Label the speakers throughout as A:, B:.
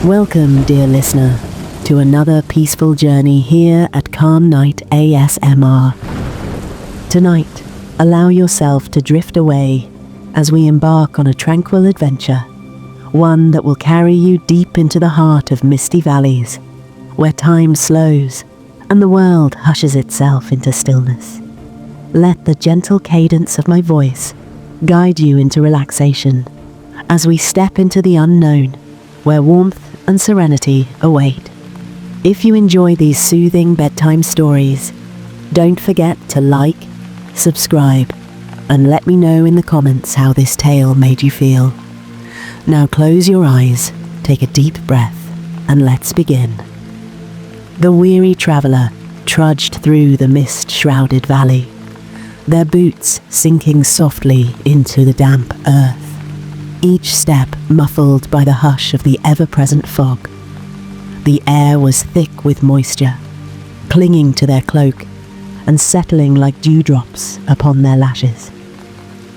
A: Welcome, dear listener, to another peaceful journey here at Calm Night ASMR. Tonight, allow yourself to drift away as we embark on a tranquil adventure, one that will carry you deep into the heart of misty valleys, where time slows and the world hushes itself into stillness. Let the gentle cadence of my voice guide you into relaxation as we step into the unknown, where warmth and serenity await. If you enjoy these soothing bedtime stories, don't forget to like, subscribe, and let me know in the comments how this tale made you feel. Now close your eyes, take a deep breath, and let's begin. The weary traveller trudged through the mist-shrouded valley, their boots sinking softly into the damp earth, each step muffled by the hush of the ever-present fog. The air was thick with moisture, clinging to their cloak and settling like dewdrops upon their lashes.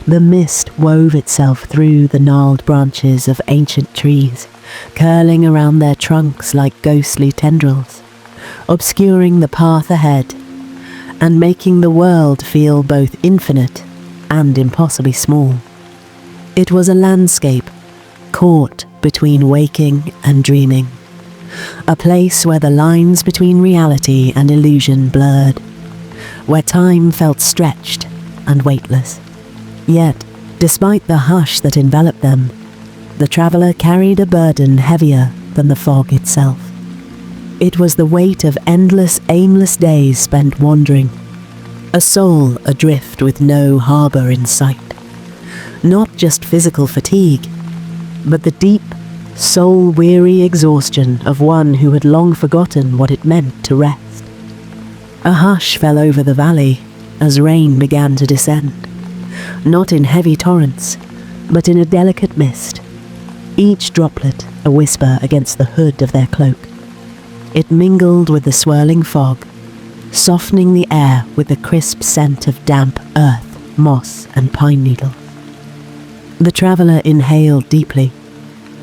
A: The mist wove itself through the gnarled branches of ancient trees, curling around their trunks like ghostly tendrils, obscuring the path ahead and making the world feel both infinite and impossibly small. It was a landscape caught between waking and dreaming, a place where the lines between reality and illusion blurred, where time felt stretched and weightless. Yet, despite the hush that enveloped them, the traveller carried a burden heavier than the fog itself. It was the weight of endless, aimless days spent wandering, a soul adrift with no harbour in sight. Not just physical fatigue, but the deep, soul-weary exhaustion of one who had long forgotten what it meant to rest. A hush fell over the valley as rain began to descend, not in heavy torrents, but in a delicate mist, each droplet a whisper against the hood of their cloak. It mingled with the swirling fog, softening the air with the crisp scent of damp earth, moss, and pine needle. The traveller inhaled deeply,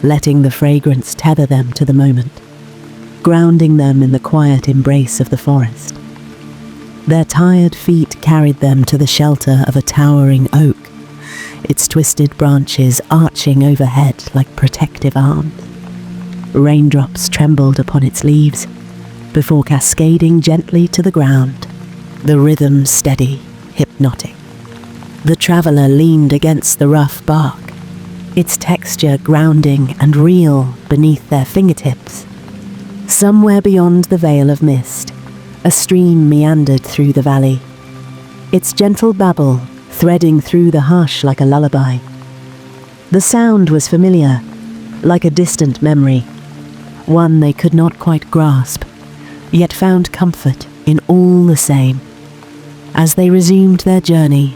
A: letting the fragrance tether them to the moment, grounding them in the quiet embrace of the forest. Their tired feet carried them to the shelter of a towering oak, its twisted branches arching overhead like protective arms. Raindrops trembled upon its leaves before cascading gently to the ground, the rhythm steady, hypnotic. The traveller leaned against the rough bark, its texture grounding and real beneath their fingertips. Somewhere beyond the veil of mist, a stream meandered through the valley, its gentle babble threading through the hush like a lullaby. The sound was familiar, like a distant memory, one they could not quite grasp, yet found comfort in all the same. As they resumed their journey,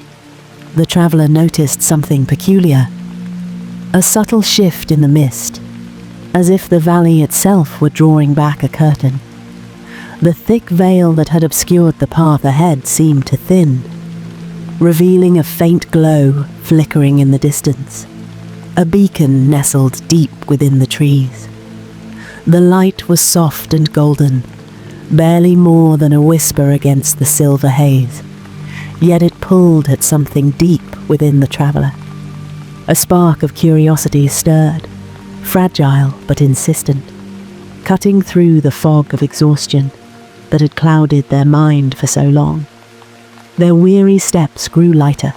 A: the traveller noticed something peculiar, a subtle shift in the mist, as if the valley itself were drawing back a curtain. The thick veil that had obscured the path ahead seemed to thin, revealing a faint glow flickering in the distance, a beacon nestled deep within the trees. The light was soft and golden, barely more than a whisper against the silver haze, yet it pulled at something deep within the traveller. A spark of curiosity stirred, fragile but insistent, cutting through the fog of exhaustion that had clouded their mind for so long. Their weary steps grew lighter,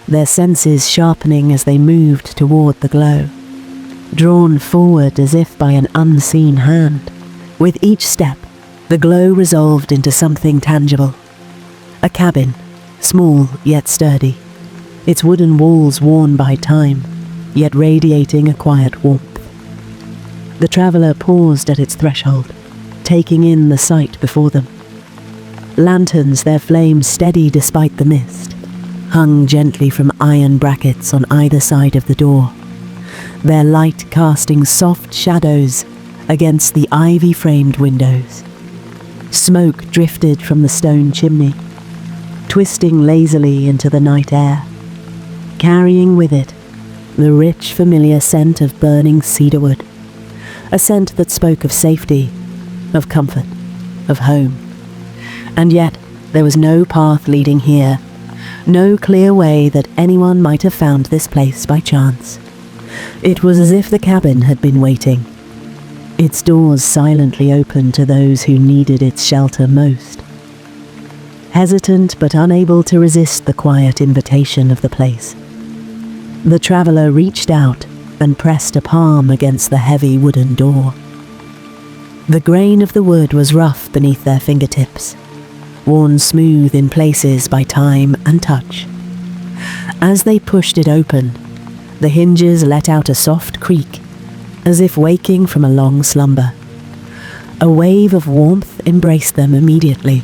A: their senses sharpening as they moved toward the glow, drawn forward as if by an unseen hand. With each step, the glow resolved into something tangible. A cabin, small yet sturdy, its wooden walls worn by time, yet radiating a quiet warmth. The traveller paused at its threshold, taking in the sight before them. Lanterns, their flames steady despite the mist, hung gently from iron brackets on either side of the door, their light casting soft shadows against the ivy-framed windows. Smoke drifted from the stone chimney, twisting lazily into the night air, carrying with it the rich, familiar scent of burning cedarwood, a scent that spoke of safety, of comfort, of home. And yet, there was no path leading here, no clear way that anyone might have found this place by chance. It was as if the cabin had been waiting, its doors silently open to those who needed its shelter most. Hesitant but unable to resist the quiet invitation of the place, the traveller reached out and pressed a palm against the heavy wooden door. The grain of the wood was rough beneath their fingertips, worn smooth in places by time and touch. As they pushed it open, the hinges let out a soft creak, as if waking from a long slumber. A wave of warmth embraced them immediately,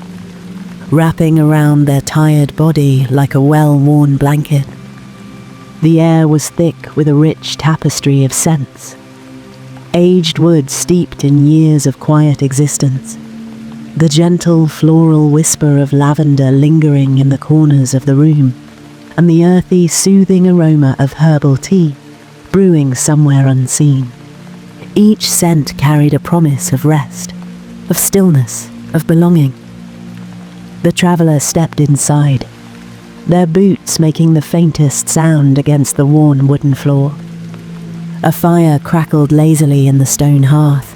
A: wrapping around their tired body like a well-worn blanket. The air was thick with a rich tapestry of scents, aged wood steeped in years of quiet existence, the gentle floral whisper of lavender lingering in the corners of the room, and the earthy, soothing aroma of herbal tea brewing somewhere unseen. Each scent carried a promise of rest, of stillness, of belonging. The traveller stepped inside, their boots making the faintest sound against the worn wooden floor. A fire crackled lazily in the stone hearth,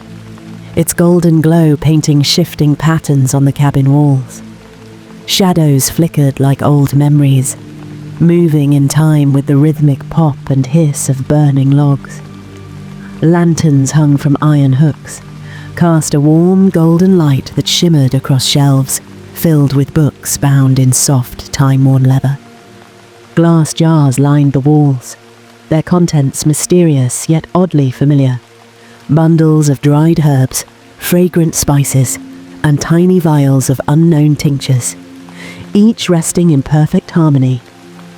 A: its golden glow painting shifting patterns on the cabin walls. Shadows flickered like old memories, moving in time with the rhythmic pop and hiss of burning logs. Lanterns hung from iron hooks cast a warm golden light that shimmered across shelves filled with books bound in soft, time-worn leather. Glass jars lined the walls, their contents mysterious yet oddly familiar. Bundles of dried herbs, fragrant spices, and tiny vials of unknown tinctures, each resting in perfect harmony,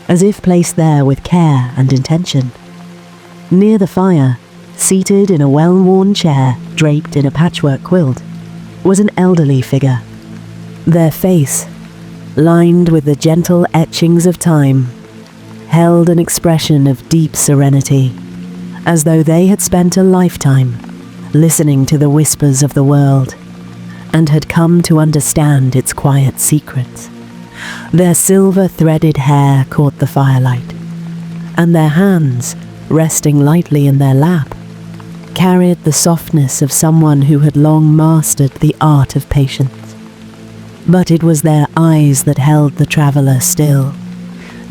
A: as if placed there with care and intention. Near the fire, seated in a well-worn chair draped in a patchwork quilt, was an elderly figure. Their face, lined with the gentle etchings of time, held an expression of deep serenity, as though they had spent a lifetime listening to the whispers of the world and had come to understand its quiet secrets. Their silver-threaded hair caught the firelight, and their hands, resting lightly in their lap, carried the softness of someone who had long mastered the art of patience. But it was their eyes that held the traveller still,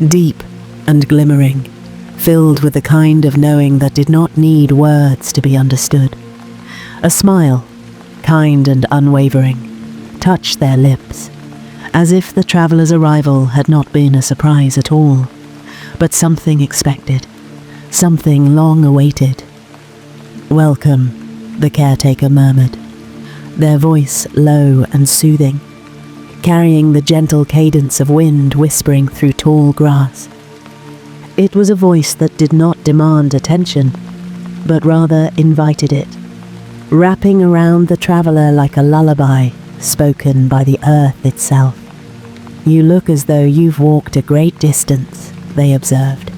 A: deep and glimmering, filled with the kind of knowing that did not need words to be understood. A smile, kind and unwavering, touched their lips, as if the traveller's arrival had not been a surprise at all, but something expected, something long awaited. "Welcome," the caretaker murmured, their voice low and soothing, carrying the gentle cadence of wind whispering through tall grass. It was a voice that did not demand attention, but rather invited it, wrapping around the traveller like a lullaby spoken by the earth itself. "You look as though you've walked a great distance," they observed,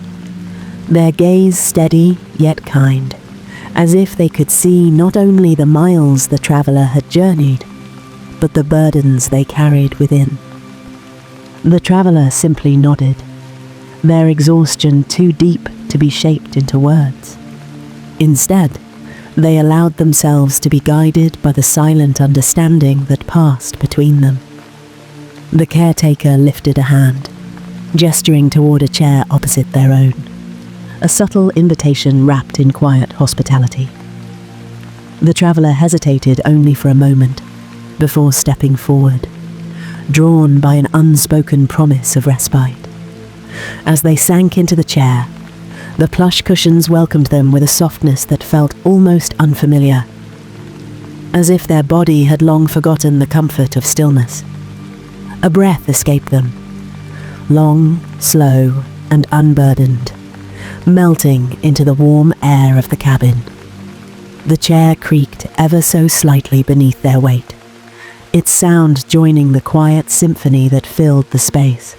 A: their gaze steady yet kind, as if they could see not only the miles the traveller had journeyed, but the burdens they carried within. The traveller simply nodded, their exhaustion too deep to be shaped into words. Instead, they allowed themselves to be guided by the silent understanding that passed between them. The caretaker lifted a hand, gesturing toward a chair opposite their own, a subtle invitation wrapped in quiet hospitality. The traveller hesitated only for a moment, before stepping forward, drawn by an unspoken promise of respite. As they sank into the chair, the plush cushions welcomed them with a softness that felt almost unfamiliar, as if their body had long forgotten the comfort of stillness. A breath escaped them, long, slow, and unburdened, melting into the warm air of the cabin. The chair creaked ever so slightly beneath their weight, its sound joining the quiet symphony that filled the space.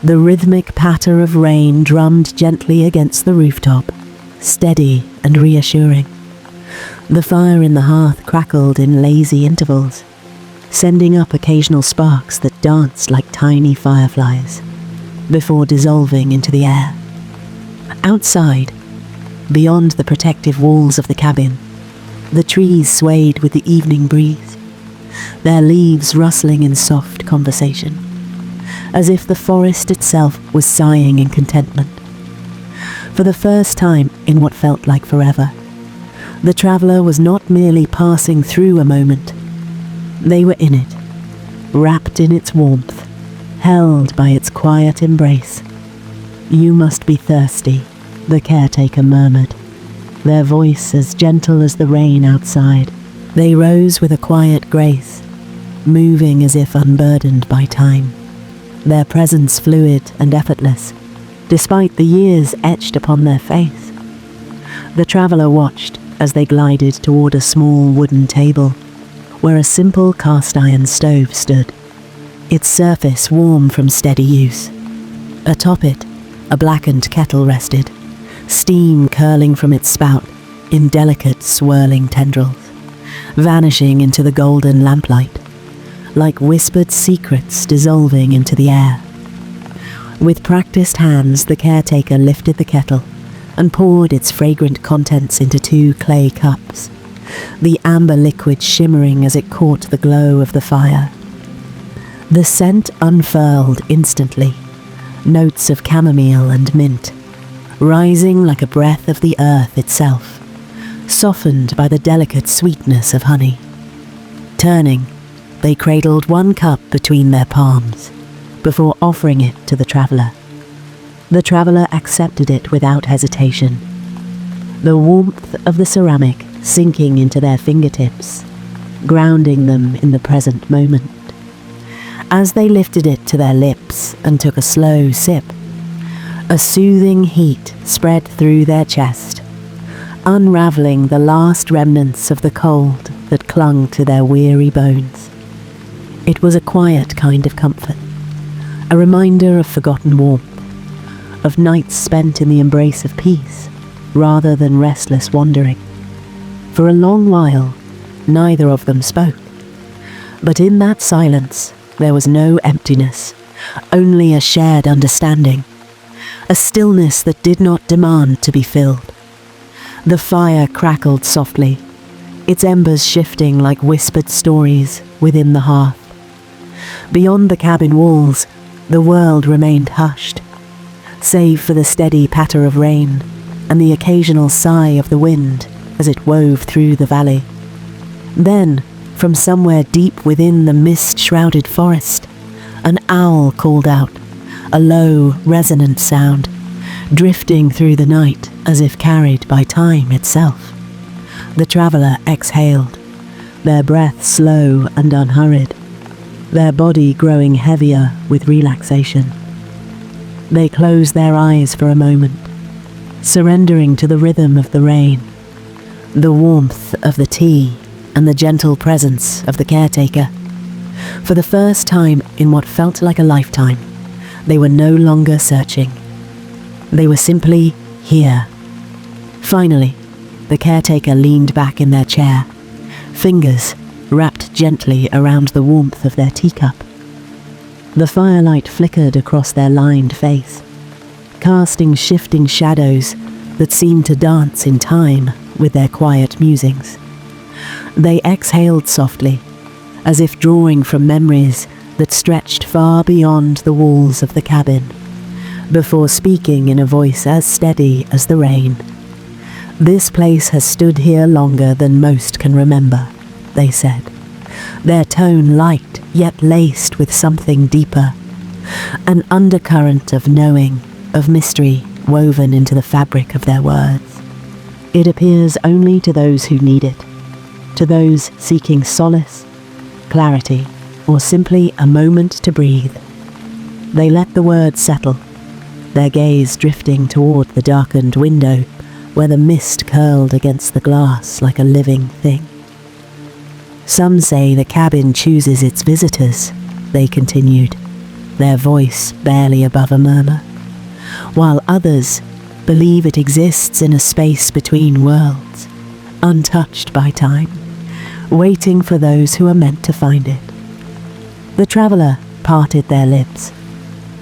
A: The rhythmic patter of rain drummed gently against the rooftop, steady and reassuring. The fire in the hearth crackled in lazy intervals, sending up occasional sparks that danced like tiny fireflies, before dissolving into the air. Outside, beyond the protective walls of the cabin, the trees swayed with the evening breeze, their leaves rustling in soft conversation, as if the forest itself was sighing in contentment. For the first time in what felt like forever, the traveller was not merely passing through a moment. They were in it, wrapped in its warmth, held by its quiet embrace. "You must be thirsty," the caretaker murmured, their voice as gentle as the rain outside. They rose with a quiet grace, moving as if unburdened by time, their presence fluid and effortless, despite the years etched upon their face. The traveller watched as they glided toward a small wooden table, where a simple cast-iron stove stood, its surface warm from steady use. Atop it, a blackened kettle rested, steam curling from its spout in delicate swirling tendrils, vanishing into the golden lamplight, like whispered secrets dissolving into the air. With practiced hands, the caretaker lifted the kettle and poured its fragrant contents into 2 clay cups, the amber liquid shimmering as it caught the glow of the fire. The scent unfurled instantly, notes of chamomile and mint, rising like a breath of the earth itself, softened by the delicate sweetness of honey. Turning, they cradled 1 cup between their palms, before offering it to the traveller. The traveller accepted it without hesitation, the warmth of the ceramic sinking into their fingertips, grounding them in the present moment. As they lifted it to their lips and took a slow sip, a soothing heat spread through their chest, unravelling the last remnants of the cold that clung to their weary bones. It was a quiet kind of comfort, a reminder of forgotten warmth, of nights spent in the embrace of peace rather than restless wandering. For a long while, neither of them spoke, but in that silence there was no emptiness, only a shared understanding, a stillness that did not demand to be filled. The fire crackled softly, its embers shifting like whispered stories within the hearth. Beyond the cabin walls, the world remained hushed, save for the steady patter of rain and the occasional sigh of the wind as it wove through the valley. Then, from somewhere deep within the mist-shrouded forest, an owl called out, a low, resonant sound, drifting through the night as if carried by time itself. The traveller exhaled, their breath slow and unhurried, their body growing heavier with relaxation. They closed their eyes for a moment, surrendering to the rhythm of the rain, the warmth of the tea, and the gentle presence of the caretaker. For the first time in what felt like a lifetime, they were no longer searching. They were simply here. Finally, the caretaker leaned back in their chair, fingers wrapped gently around the warmth of their teacup. The firelight flickered across their lined face, casting shifting shadows that seemed to dance in time with their quiet musings. They exhaled softly, as if drawing from memories that stretched far beyond the walls of the cabin, before speaking in a voice as steady as the rain. "This place has stood here longer than most can remember," they said, their tone light yet laced with something deeper, an undercurrent of knowing, of mystery woven into the fabric of their words. "It appears only to those who need it, to those seeking solace, clarity, or simply a moment to breathe." They let the words settle, their gaze drifting toward the darkened window where the mist curled against the glass like a living thing. "Some say the cabin chooses its visitors," they continued, their voice barely above a murmur, "while others believe it exists in a space between worlds, untouched by time, waiting for those who are meant to find it. The traveller parted their lips,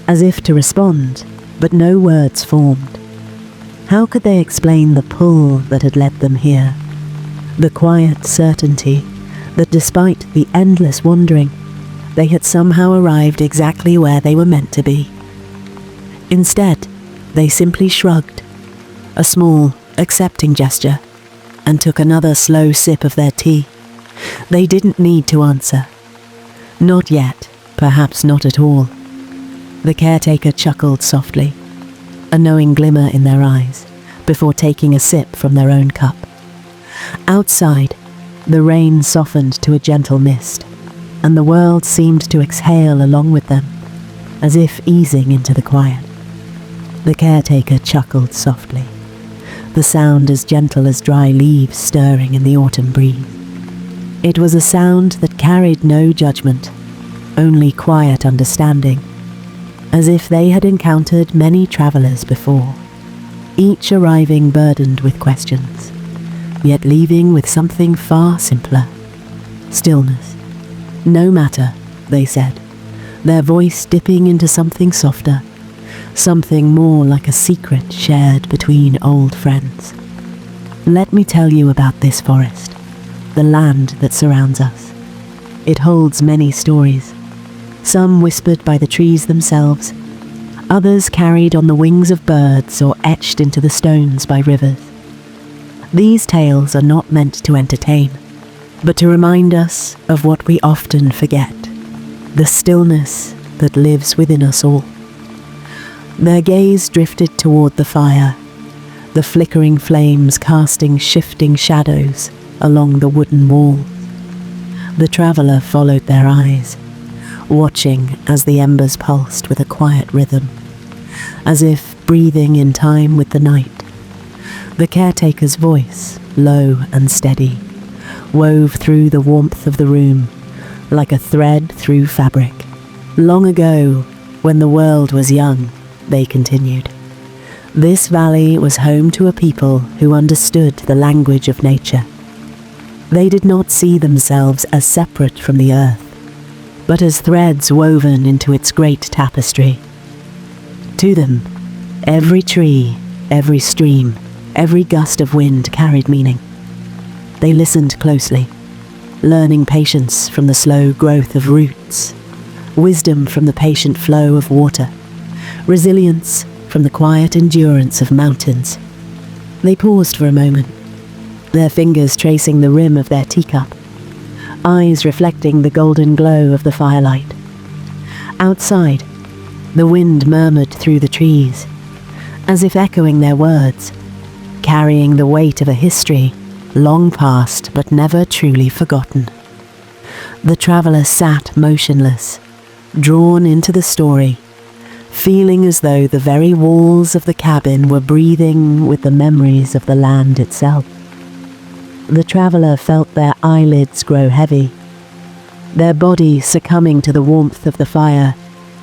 A: as if to respond, but no words formed. How could they explain the pull that had led them here? The quiet certainty that despite the endless wandering, they had somehow arrived exactly where they were meant to be. Instead, they simply shrugged, a small, accepting gesture, and took another slow sip of their tea. They didn't need to answer. Not yet, perhaps not at all. The caretaker chuckled softly, a knowing glimmer in their eyes, before taking a sip from their own cup. Outside, the rain softened to a gentle mist, and the world seemed to exhale along with them, as if easing into the quiet. The caretaker chuckled softly, the sound as gentle as dry leaves stirring in the autumn breeze. It was a sound that carried no judgment, only quiet understanding, as if they had encountered many travellers before, each arriving burdened with questions, yet leaving with something far simpler: stillness. No matter, they said, their voice dipping into something softer, something more like a secret shared between old friends. Let me tell you about this forest, the land that surrounds us. It holds many stories, some whispered by the trees themselves, others carried on the wings of birds or etched into the stones by rivers. These tales are not meant to entertain, but to remind us of what we often forget: the stillness that lives within us all. Their gaze drifted toward the fire, the flickering flames casting shifting shadows along the wooden walls. The traveller followed their eyes, watching as the embers pulsed with a quiet rhythm, as if breathing in time with the night. The caretaker's voice, low and steady, wove through the warmth of the room like a thread through fabric. Long ago, when the world was young, they continued, this valley was home to a people who understood the language of nature. They did not see themselves as separate from the earth, but as threads woven into its great tapestry. To them, every tree, every stream, every gust of wind carried meaning. They listened closely, learning patience from the slow growth of roots, wisdom from the patient flow of water, resilience from the quiet endurance of mountains. They paused for a moment, their fingers tracing the rim of their teacup, eyes reflecting the golden glow of the firelight. Outside, the wind murmured through the trees, as if echoing their words, carrying the weight of a history long past but never truly forgotten. The traveller sat motionless, drawn into the story, feeling as though the very walls of the cabin were breathing with the memories of the land itself. The traveller felt their eyelids grow heavy, their body succumbing to the warmth of the fire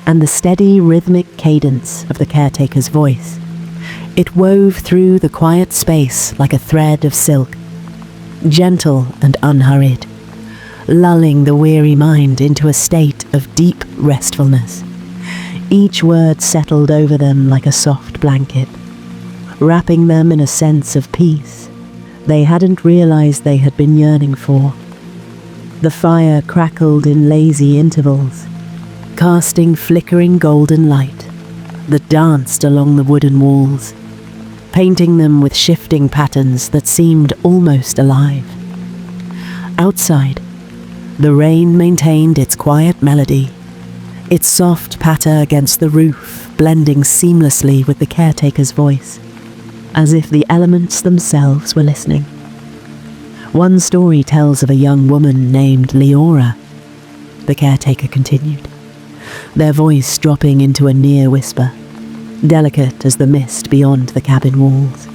A: and the steady rhythmic cadence of the caretaker's voice. It wove through the quiet space like a thread of silk, gentle and unhurried, lulling the weary mind into a state of deep restfulness. Each word settled over them like a soft blanket, wrapping them in a sense of peace they hadn't realized they had been yearning for. The fire crackled in lazy intervals, casting flickering golden light that danced along the wooden walls, painting them with shifting patterns that seemed almost alive. Outside, the rain maintained its quiet melody, its soft patter against the roof blending seamlessly with the caretaker's voice, as if the elements themselves were listening. One story tells of a young woman named Leora, the caretaker continued, their voice dropping into a near whisper, delicate as the mist beyond the cabin walls.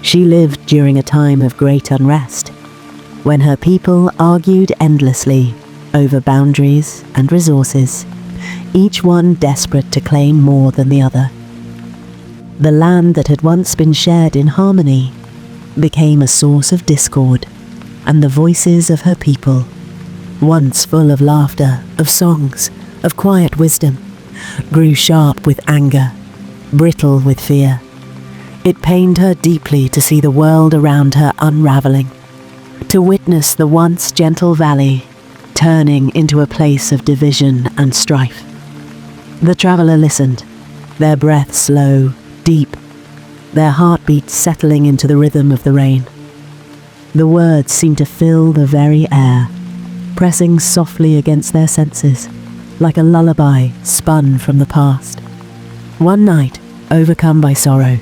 A: She lived during a time of great unrest, when her people argued endlessly over boundaries and resources, each one desperate to claim more than the other. The land that had once been shared in harmony became a source of discord, and the voices of her people, once full of laughter, of songs, of quiet wisdom, grew sharp with anger, brittle with fear. It pained her deeply to see the world around her unraveling, to witness the once gentle valley turning into a place of division and strife. The traveller listened, their breath slow, deep, their heartbeats settling into the rhythm of the rain. The words seemed to fill the very air, pressing softly against their senses, like a lullaby spun from the past. One night, overcome by sorrow,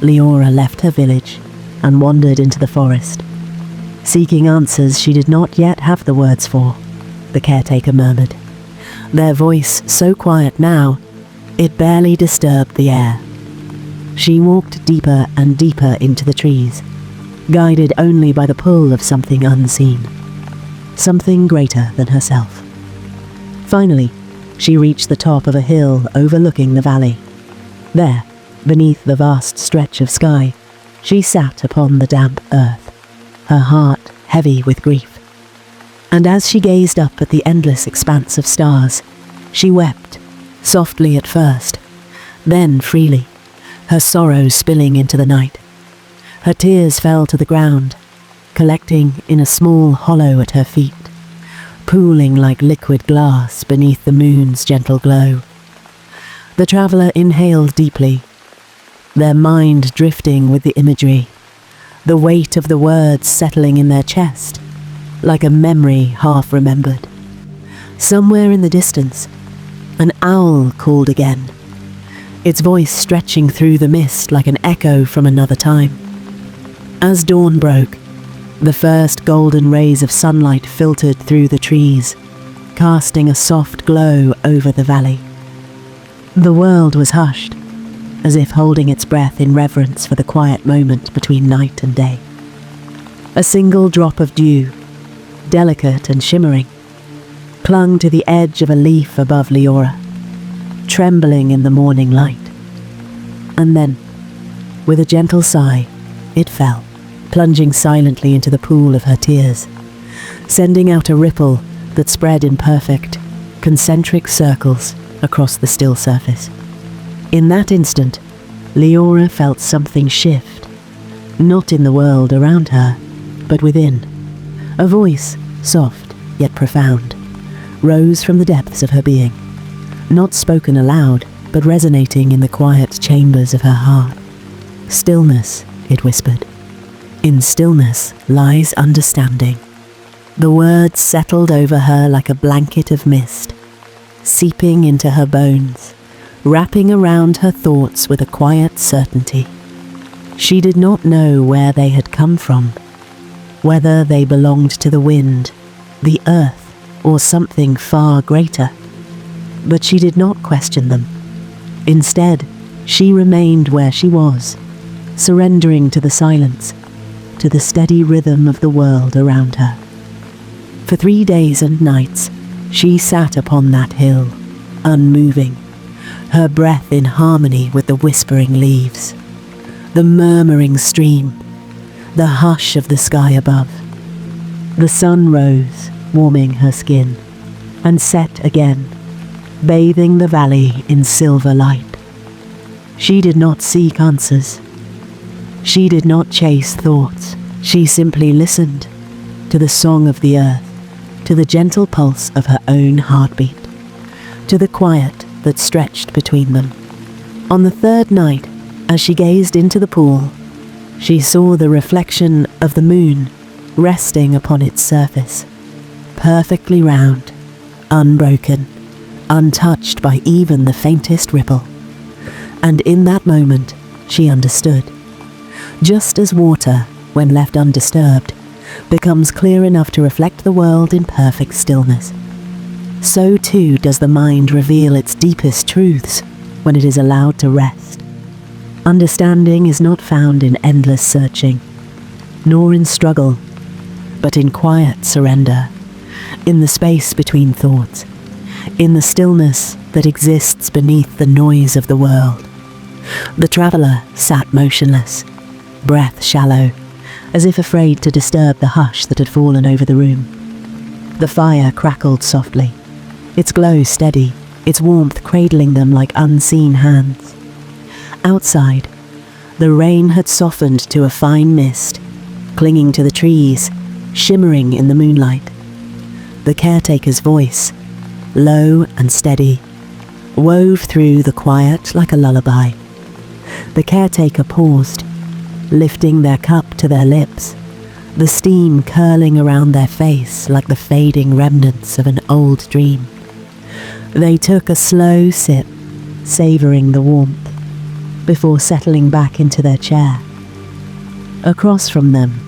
A: Leora left her village and wandered into the forest, seeking answers she did not yet have the words for, the caretaker murmured, their voice so quiet now, it barely disturbed the air. She walked deeper and deeper into the trees, guided only by the pull of something unseen, something greater than herself. Finally, she reached the top of a hill overlooking the valley. There, beneath the vast stretch of sky, she sat upon the damp earth, her heart heavy with grief. And as she gazed up at the endless expanse of stars, she wept, softly at first, then freely, her sorrow spilling into the night. Her tears fell to the ground, collecting in a small hollow at her feet, pooling like liquid glass beneath the moon's gentle glow. The traveller inhaled deeply, their mind drifting with the imagery, the weight of the words settling in their chest, like a memory half remembered. Somewhere in the distance, an owl called again, its voice stretching through the mist like an echo from another time. As dawn broke, the first golden rays of sunlight filtered through the trees, casting a soft glow over the valley. The world was hushed, as if holding its breath in reverence for the quiet moment between night and day. A single drop of dew, delicate and shimmering, clung to the edge of a leaf above Leora, trembling in the morning light. And then, with a gentle sigh, it fell, plunging silently into the pool of her tears, sending out a ripple that spread in perfect, concentric circles across the still surface. In that instant, Leora felt something shift, not in the world around her, but within. A voice, soft yet profound, rose from the depths of her being, not spoken aloud, but resonating in the quiet chambers of her heart. Stillness, it whispered. In stillness lies understanding. The words settled over her like a blanket of mist, seeping into her bones, wrapping around her thoughts with a quiet certainty. She did not know where they had come from, whether they belonged to the wind, the earth, or something far greater. But she did not question them. Instead, she remained where she was, surrendering to the silence, to the steady rhythm of the world around her. For 3 days and nights, she sat upon that hill, unmoving, her breath in harmony with the whispering leaves, the murmuring stream, the hush of the sky above. The sun rose, warming her skin, and set again, bathing the valley in silver light. She did not seek answers. She did not chase thoughts. She simply listened to the song of the earth, to the gentle pulse of her own heartbeat, to the quiet that stretched between them. On the third night, as she gazed into the pool, she saw the reflection of the moon resting upon its surface, perfectly round, unbroken, untouched by even the faintest ripple. And in that moment, she understood. Just as water, when left undisturbed, becomes clear enough to reflect the world in perfect stillness, so too does the mind reveal its deepest truths when it is allowed to rest. Understanding is not found in endless searching, nor in struggle, but in quiet surrender, in the space between thoughts, in the stillness that exists beneath the noise of the world. The traveller sat motionless, breath shallow, as if afraid to disturb the hush that had fallen over the room. The fire crackled softly, its glow steady, its warmth cradling them like unseen hands. Outside, the rain had softened to a fine mist, clinging to the trees, shimmering in the moonlight. The caretaker's voice, low and steady, wove through the quiet like a lullaby. The caretaker paused, lifting their cup to their lips, the steam curling around their face like the fading remnants of an old dream. They took a slow sip, savouring the warmth, before settling back into their chair. Across from them,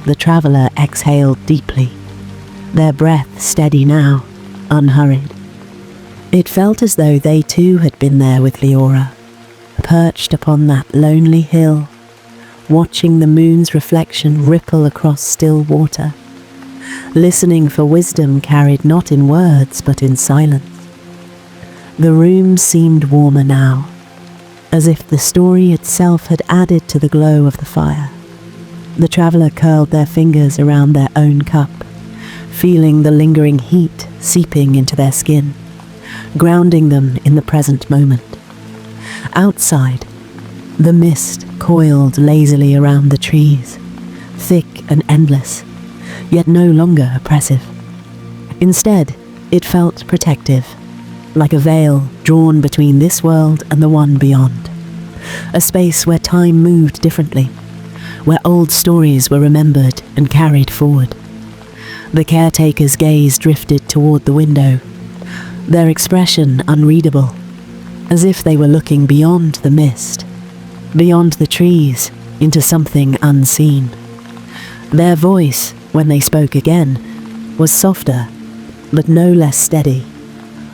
A: the traveller exhaled deeply, their breath steady now, unhurried. It felt as though they too had been there with Leora, perched upon that lonely hill, watching the moon's reflection ripple across still water, listening for wisdom carried not in words but in silence. The room seemed warmer now, as if the story itself had added to the glow of the fire. The traveller curled their fingers around their own cup, feeling the lingering heat seeping into their skin, grounding them in the present moment. Outside, the mist coiled lazily around the trees, thick and endless, yet no longer oppressive. Instead, it felt protective, like a veil drawn between this world and the one beyond. A space where time moved differently, where old stories were remembered and carried forward. The caretaker's gaze drifted toward the window, their expression unreadable, as if they were looking beyond the mist, beyond the trees, into something unseen. Their voice, when they spoke again, was softer, but no less steady,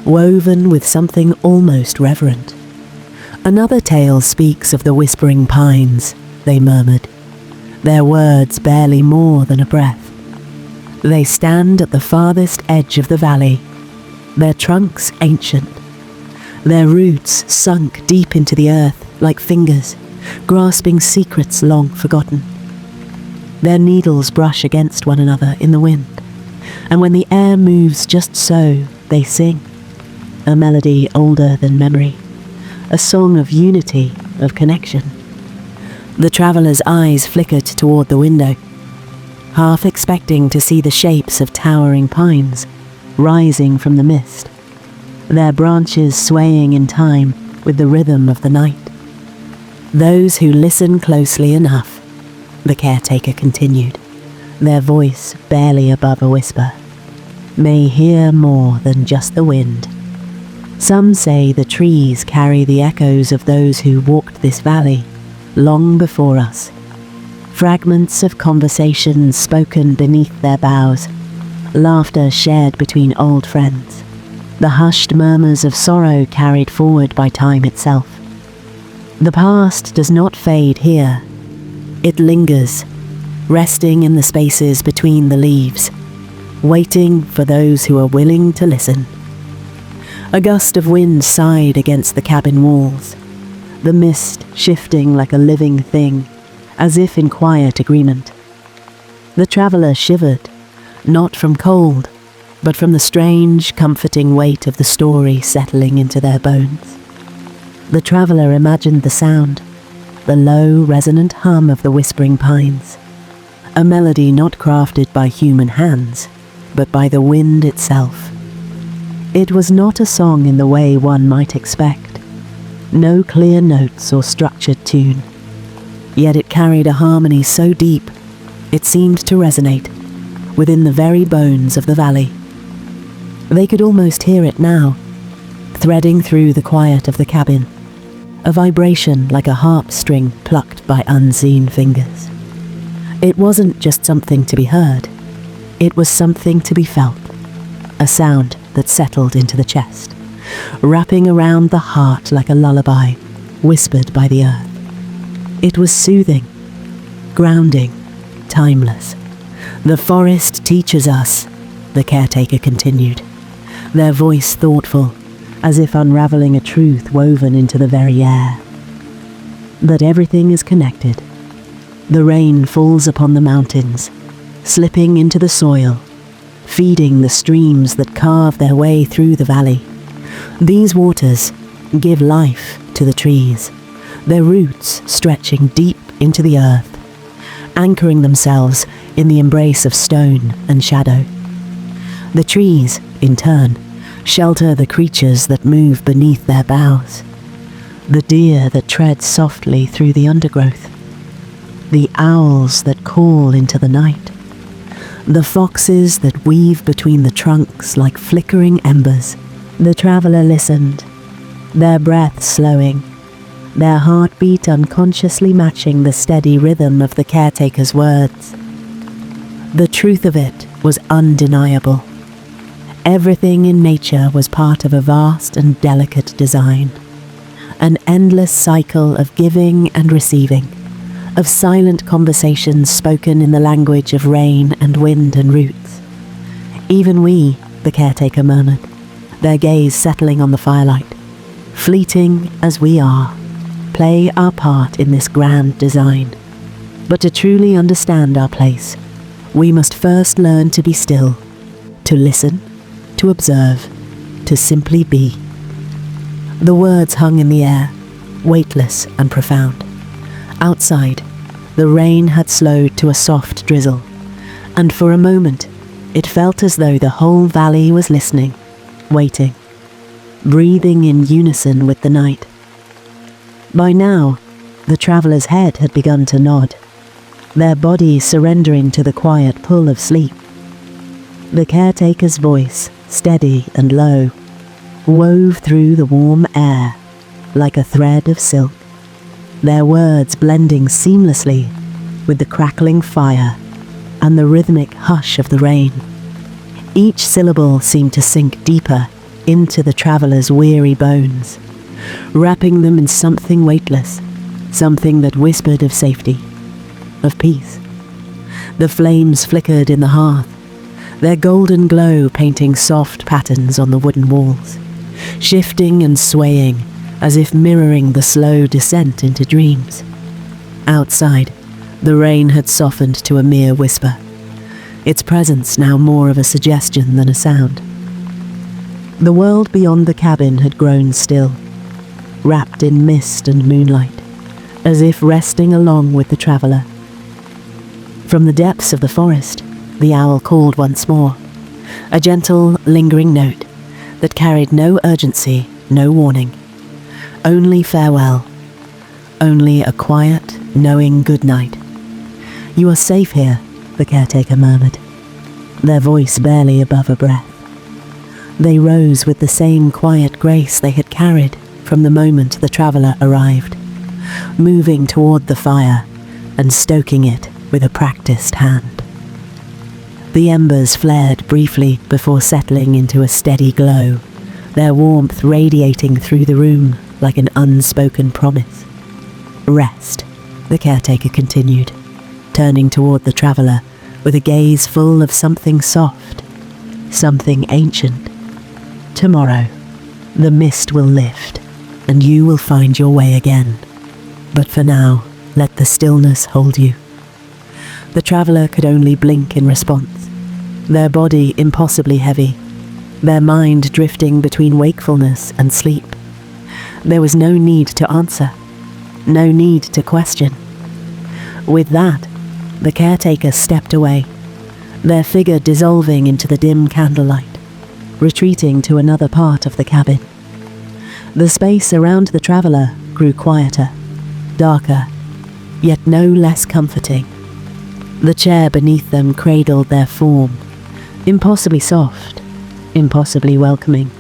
A: woven with something almost reverent. Another tale speaks of the whispering pines, they murmured, their words barely more than a breath. They stand at the farthest edge of the valley, their trunks ancient, their roots sunk deep into the earth like fingers, grasping secrets long forgotten. Their needles brush against one another in the wind, and when the air moves just so, they sing. A melody older than memory, a song of unity, of connection. The traveller's eyes flickered toward the window, half expecting to see the shapes of towering pines rising from the mist, their branches swaying in time with the rhythm of the night. Those who listen closely enough, the caretaker continued, their voice barely above a whisper, may hear more than just the wind. Some say the trees carry the echoes of those who walked this valley long before us. Fragments of conversations spoken beneath their boughs, laughter shared between old friends, the hushed murmurs of sorrow carried forward by time itself. The past does not fade here. It lingers, resting in the spaces between the leaves, waiting for those who are willing to listen. A gust of wind sighed against the cabin walls, the mist shifting like a living thing, as if in quiet agreement. The traveller shivered, not from cold, but from the strange, comforting weight of the story settling into their bones. The traveller imagined the sound, the low, resonant hum of the whispering pines, a melody not crafted by human hands, but by the wind itself. It was not a song in the way one might expect, no clear notes or structured tune, yet it carried a harmony so deep it seemed to resonate within the very bones of the valley. They could almost hear it now, threading through the quiet of the cabin, a vibration like a harp string plucked by unseen fingers. It wasn't just something to be heard, it was something to be felt, a sound that settled into the chest, wrapping around the heart like a lullaby, whispered by the earth. It was soothing, grounding, timeless. The forest teaches us, the caretaker continued, their voice thoughtful, as if unravelling a truth woven into the very air. That everything is connected. The rain falls upon the mountains, slipping into the soil, feeding the streams that carve their way through the valley. These waters give life to the trees, their roots stretching deep into the earth, anchoring themselves in the embrace of stone and shadow. The trees, in turn, shelter the creatures that move beneath their boughs, the deer that tread softly through the undergrowth, the owls that call into the night, the foxes that weave between the trunks like flickering embers. The traveller listened, their breath slowing, their heartbeat unconsciously matching the steady rhythm of the caretaker's words. The truth of it was undeniable. Everything in nature was part of a vast and delicate design, an endless cycle of giving and receiving, of silent conversations spoken in the language of rain and wind and roots. Even we, the caretaker murmured, their gaze settling on the firelight, fleeting as we are, play our part in this grand design. But to truly understand our place, we must first learn to be still, to listen, to observe, to simply be. The words hung in the air, weightless and profound. Outside, the rain had slowed to a soft drizzle, and for a moment it felt as though the whole valley was listening, waiting, breathing in unison with the night. By now, the traveller's head had begun to nod, their body surrendering to the quiet pull of sleep. The caretaker's voice, steady and low, wove through the warm air like a thread of silk, their words blending seamlessly with the crackling fire and the rhythmic hush of the rain. Each syllable seemed to sink deeper into the traveller's weary bones, wrapping them in something weightless, something that whispered of safety, of peace. The flames flickered in the hearth, their golden glow painting soft patterns on the wooden walls, shifting and swaying as if mirroring the slow descent into dreams. Outside, the rain had softened to a mere whisper, its presence now more of a suggestion than a sound. The world beyond the cabin had grown still, wrapped in mist and moonlight, as if resting along with the traveller. From the depths of the forest, the owl called once more, a gentle, lingering note that carried no urgency, no warning. Only farewell, only a quiet, knowing good night. You are safe here, the caretaker murmured, their voice barely above a breath. They rose with the same quiet grace they had carried from the moment the traveller arrived, moving toward the fire and stoking it with a practiced hand. The embers flared briefly before settling into a steady glow, their warmth radiating through the room like an unspoken promise. Rest, the caretaker continued, turning toward the traveller with a gaze full of something soft, something ancient. Tomorrow, the mist will lift, and you will find your way again. But for now, let the stillness hold you. The traveller could only blink in response, their body impossibly heavy, their mind drifting between wakefulness and sleep. There was no need to answer, no need to question. With that, the caretaker stepped away, their figure dissolving into the dim candlelight, retreating to another part of the cabin. The space around the traveller grew quieter, darker, yet no less comforting. The chair beneath them cradled their form, impossibly soft, impossibly welcoming.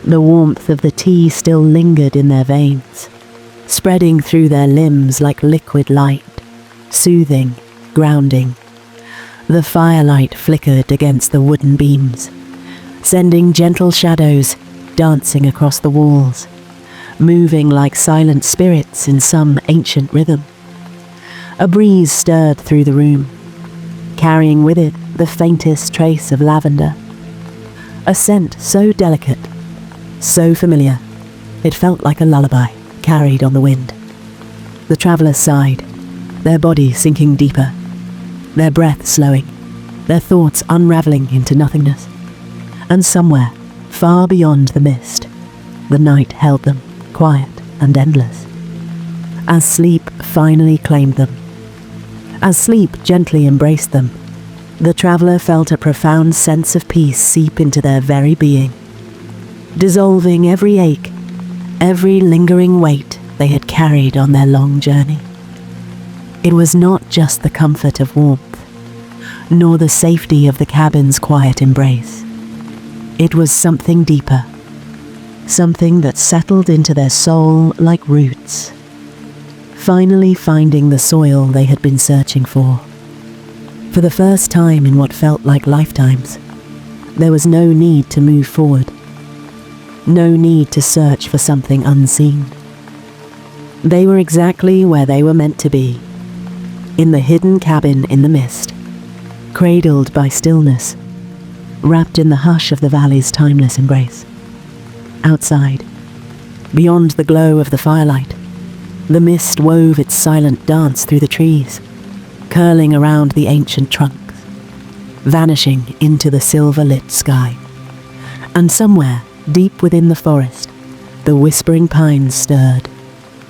A: The warmth of the tea still lingered in their veins, spreading through their limbs like liquid light, soothing, grounding. The firelight flickered against the wooden beams, sending gentle shadows dancing across the walls, moving like silent spirits in some ancient rhythm. A breeze stirred through the room, carrying with it the faintest trace of lavender, a scent so delicate, so familiar, it felt like a lullaby carried on the wind. The traveller sighed, their body sinking deeper, their breath slowing, their thoughts unraveling into nothingness. And somewhere, far beyond the mist, the night held them, quiet and endless. As sleep finally claimed them, as sleep gently embraced them, the traveller felt a profound sense of peace seep into their very being, dissolving every ache, every lingering weight they had carried on their long journey. It was not just the comfort of warmth, nor the safety of the cabin's quiet embrace. It was something deeper, something that settled into their soul like roots, finally finding the soil they had been searching for. For the first time in what felt like lifetimes, there was no need to move forward, no need to search for something unseen. They were exactly where they were meant to be, in the hidden cabin in the mist, cradled by stillness, wrapped in the hush of the valley's timeless embrace. Outside, beyond the glow of the firelight, the mist wove its silent dance through the trees, curling around the ancient trunks, vanishing into the silver-lit sky. And somewhere, deep within the forest, the whispering pines stirred,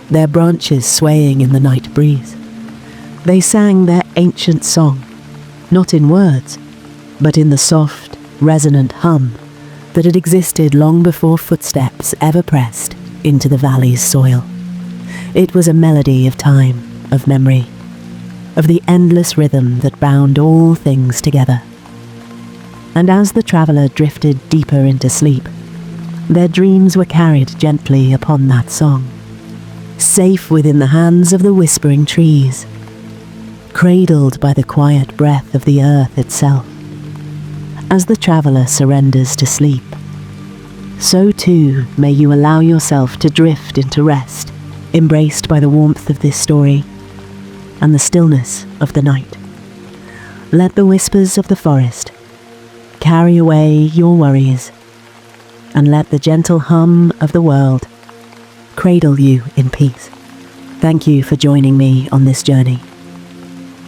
A: their branches swaying in the night breeze. They sang their ancient song, not in words, but in the soft, resonant hum that had existed long before footsteps ever pressed into the valley's soil. It was a melody of time, of memory, of the endless rhythm that bound all things together. And as the traveller drifted deeper into sleep, their dreams were carried gently upon that song, safe within the hands of the whispering trees, cradled by the quiet breath of the earth itself. As the traveller surrenders to sleep, so too may you allow yourself to drift into rest, embraced by the warmth of this story and the stillness of the night. Let the whispers of the forest carry away your worries, and let the gentle hum of the world cradle you in peace. Thank you for joining me on this journey.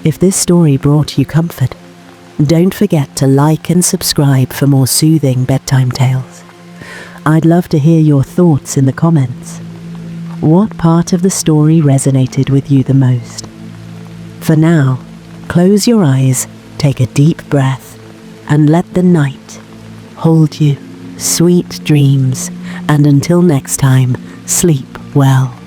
A: If this story brought you comfort, don't forget to like and subscribe for more soothing bedtime tales. I'd love to hear your thoughts in the comments. What part of the story resonated with you the most? For now, close your eyes, take a deep breath, and let the night hold you. Sweet dreams, and until next time, sleep well.